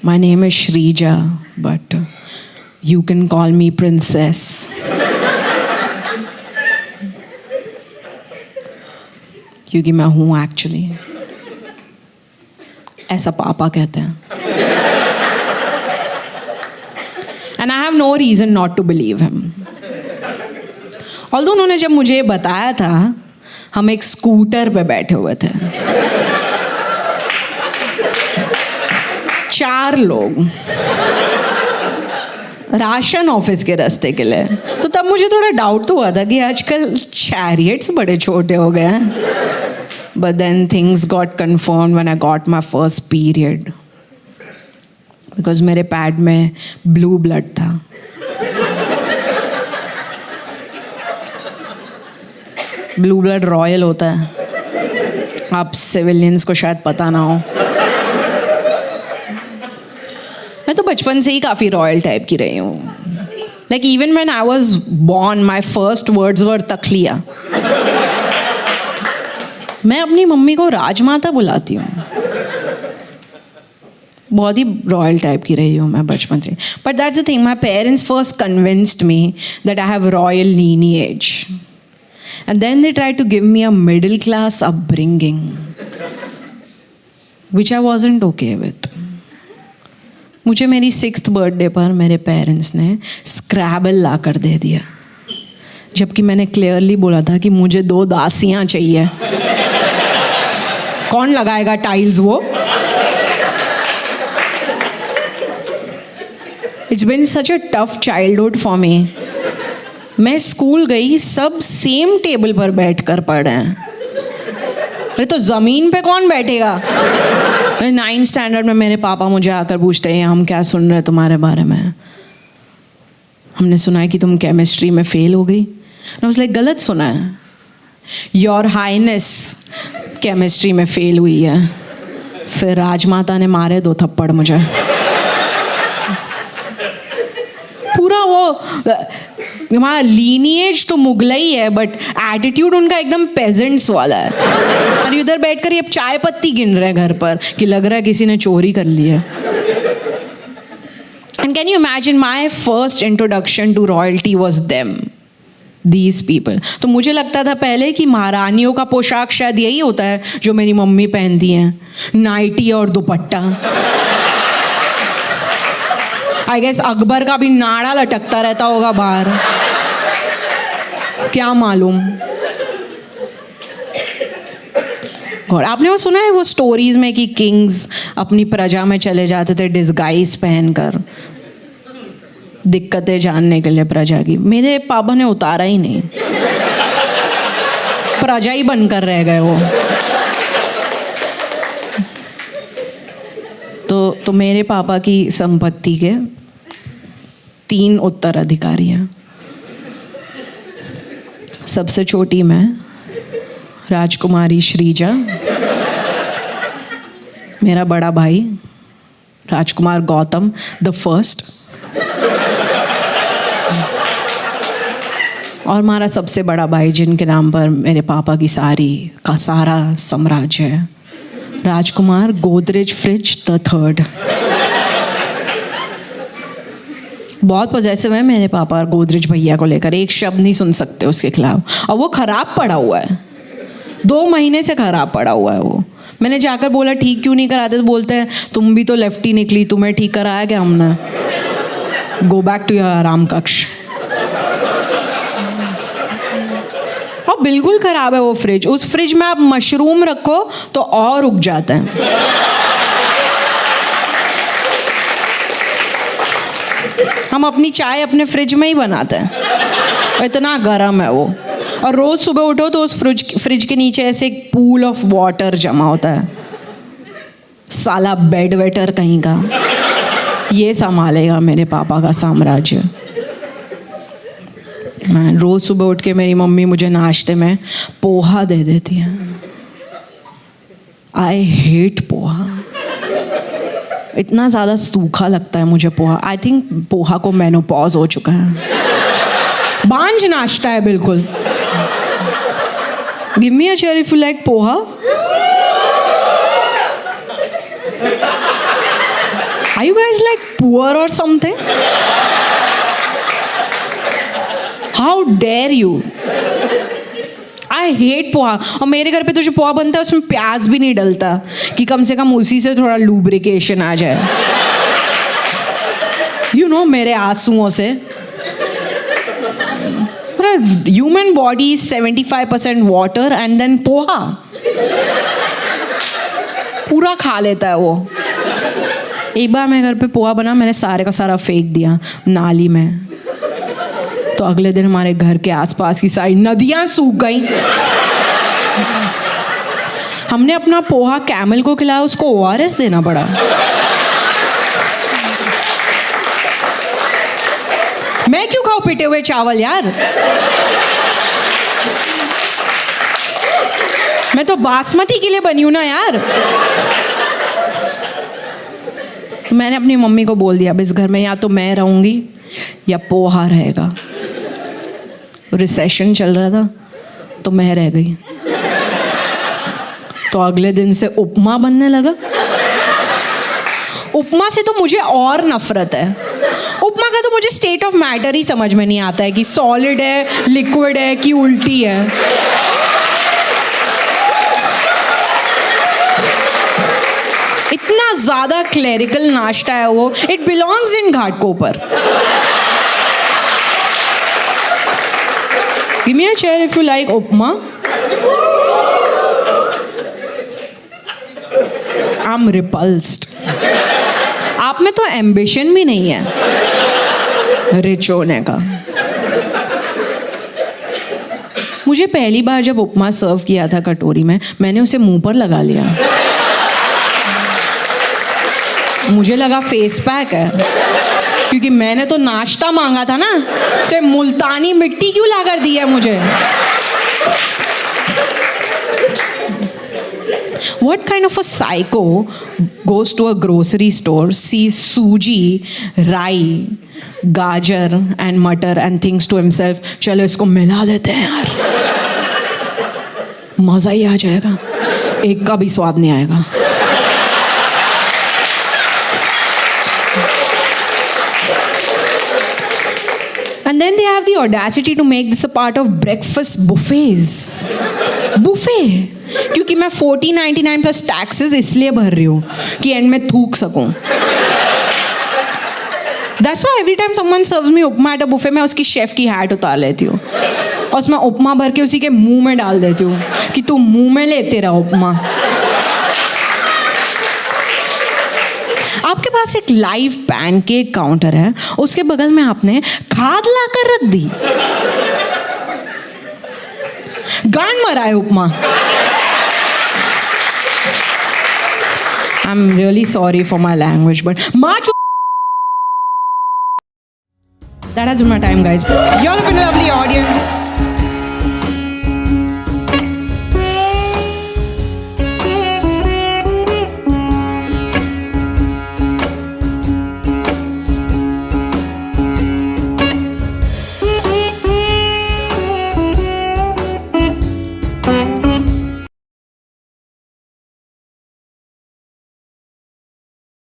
My name is Shrija, but you can call me Princess. क्योंकि मैं हूँ actually, ऐसा पापा कहते हैं. And I have no reason not to believe him. Although उन्होंने जब मुझे बताया था, हम एक स्कूटर पे बैठे हुए थे, 4 लोग, राशन ऑफिस के रास्ते के लिए. तो तब मुझे थोड़ा डाउट तो हुआ था कि आजकल चैरियट्स बड़े छोटे हो गए हैं. But then things got confirmed when I got my first period. Because मेरे पैड में ब्लू ब्लड था. ब्लू ब्लड रॉयल होता है, आप सिविलियंस को शायद पता ना हो. मैं तो बचपन से ही काफ़ी रॉयल टाइप की रही हूँ. Like even when I was born, my first words were तखलिया. मैं अपनी मम्मी को राजमाता बुलाती हूँ. बहुत ही रॉयल टाइप की रही हूँ मैं बचपन से. But that's the thing, my parents first convinced me that I have royal lineage, and then they try to give me a middle class upbringing which I wasn't okay with. मुझे मेरी 6th birthday पर मेरे parents ने स्क्रैबल ला कर दे दिया, जबकि मैंने clearly बोला था कि मुझे 2 दासियाँ चाहिए. कौन लगाएगा टाइल्स वो? It's been such a tough childhood for me. मैं स्कूल गई, सब सेम टेबल पर बैठ कर पढ़ रहे हैं. अरे तो ज़मीन पे कौन बैठेगा? 9th स्टैंडर्ड में मेरे पापा मुझे आकर पूछते हैं, हम क्या सुन रहे हैं तुम्हारे बारे में? हमने सुना है कि तुम केमिस्ट्री में फेल हो गई. मैं वाज लाइक, गलत सुना है. योर हाइनेस केमिस्ट्री में फेल हुई है. फिर राजमाता ने मारे 2 थप्पड़ मुझे. पूरा वो वहाँ लीनिएज तो मुगलई है, बट एटीट्यूड उनका एकदम पेजेंट्स वाला है. और इधर बैठकर ये चाय पत्ती गिन रहे हैं घर पर कि लग रहा है किसी ने चोरी कर ली है. And can you imagine, my first introduction to royalty was them, these people. तो मुझे लगता था पहले कि महारानियों का पोशाक शायद यही होता है जो मेरी मम्मी पहनती हैं, नाइटी और दुपट्टा. आई गेस अकबर का भी नाड़ा लटकता रहता होगा बाहर, क्या मालूम. और आपने वो सुना है वो स्टोरीज में कि किंग्स अपनी प्रजा में चले जाते थे डिस्गाइज पहनकर, दिक्कतें जानने के लिए प्रजा की. मेरे पापा ने उतारा ही नहीं, प्रजा ही बनकर रह गए वो. तो मेरे पापा की संपत्ति के 3 उत्तराधिकारी हैं. सबसे छोटी मैं, राजकुमारी श्रीजा, मेरा बड़ा भाई राजकुमार गौतम द फर्स्ट, और हमारा सबसे बड़ा भाई जिनके नाम पर मेरे पापा की सारा साम्राज्य है, राजकुमार गोदरेज फ्रिज द 3rd. बहुत पॉजेसिव है मेरे पापा गोदरेज भैया को लेकर, एक शब्द नहीं सुन सकते उसके खिलाफ. और वो खराब पड़ा हुआ है, 2 महीने से खराब पड़ा हुआ है वो. मैंने जाकर बोला ठीक क्यों नहीं कराते, तो बोलते हैं तुम भी तो लेफ्टी निकली, तुम्हें ठीक कराया क्या हमने? गो बैक टू योर आराम कक्ष. और बिल्कुल ख़राब है वो फ्रिज. उस फ्रिज में आप मशरूम रखो तो और उग जाते हैं. हम अपनी चाय अपने फ्रिज में ही बनाते हैं, इतना गर्म है वो. और रोज़ सुबह उठो तो उस फ्रिज के नीचे ऐसे एक पूल ऑफ वाटर जमा होता है. साला बेड वेटर कहीं का, ये संभालेगा मेरे पापा का साम्राज्य. मैं रोज़ सुबह उठ के मेरी मम्मी मुझे नाश्ते में पोहा दे देती है. आई हेट पोहा, इतना ज़्यादा सूखा लगता है मुझे पोहा. आई थिंक पोहा को मेनोपॉज हो चुका है. बांझ नाश्ता है बिल्कुल. Give me a chair if you like poha. Are you guys like poor or something? How dare you? I hate poha. और मेरे घर पे तो जो पोहा बनता है उसमें प्याज भी नहीं डलता कि कम से कम उसी से थोड़ा लुब्रिकेशन आ जाए. You know, मेरे आंसुओं से. Human body is 75% water and then poha पूरा खा लेता है वो. एक बार मेरे घर पे पोहा बना, मैंने सारे का सारा फेंक दिया नाली में. तो अगले दिन हमारे घर के आसपास की सारी नदियां सूख गई. हमने अपना पोहा कैमल को खिलाया, उसको ORS देना पड़ा. मैं क्यों खाऊं पिटे हुए चावल यार? मैं तो बासमती के लिए बनी हूं ना यार. मैंने अपनी मम्मी को बोल दिया, अब इस घर में या तो मैं रहूंगी या पोहा रहेगा. रिसेशन चल रहा था तो मैं रह गई. तो अगले दिन से उपमा बनने लगा. उपमा से तो मुझे और नफरत है. उपमा का तो मुझे स्टेट ऑफ मैटर ही समझ में नहीं आता है कि सॉलिड है, लिक्विड है कि उल्टी है. इतना ज्यादा क्लेरिकल नाश्ता है वो. It belongs in Ghatkopar. Give me a chair if you like upma. I'm repulsed. आप में तो एम्बिशन भी नहीं है रिच होने का. मुझे पहली बार जब उपमा सर्व किया था कटोरी में, मैंने उसे मुंह पर लगा लिया. मुझे लगा फेस पैक है, क्योंकि मैंने तो नाश्ता मांगा था ना. तो मुल्तानी मिट्टी क्यों ला कर दी है मुझे? What kind of a psycho goes to a grocery store, sees सूजी, राई, गाजर and मटर and thinks to himself, चलो इसको मिला देते हैं यार, मज़ा ही आ जाएगा, एक का भी स्वाद नहीं आएगा. And then they have the audacity to make this a part of breakfast buffets. Buffet. क्योंकि मैं 14.99 प्लस टैक्सेस इसलिए भर रही हूँ कि एंड में थूक सकूँ. That's why every time someone serves me upma at a buffet, मैं उसकी शेफ की हैट उतार लेती हूँ और उसमें उपमा भर के उसी के मुंह में डाल देती हूँ कि तू मुंह में लेते रहा उपमा. आपके पास एक लाइव पैनकेक काउंटर है, उसके बगल में आपने खाद लाकर रख दी. गांड मरा है उपमा. I'm really sorry for my language, but that has been my time, guys. Y'all have been a lovely audience.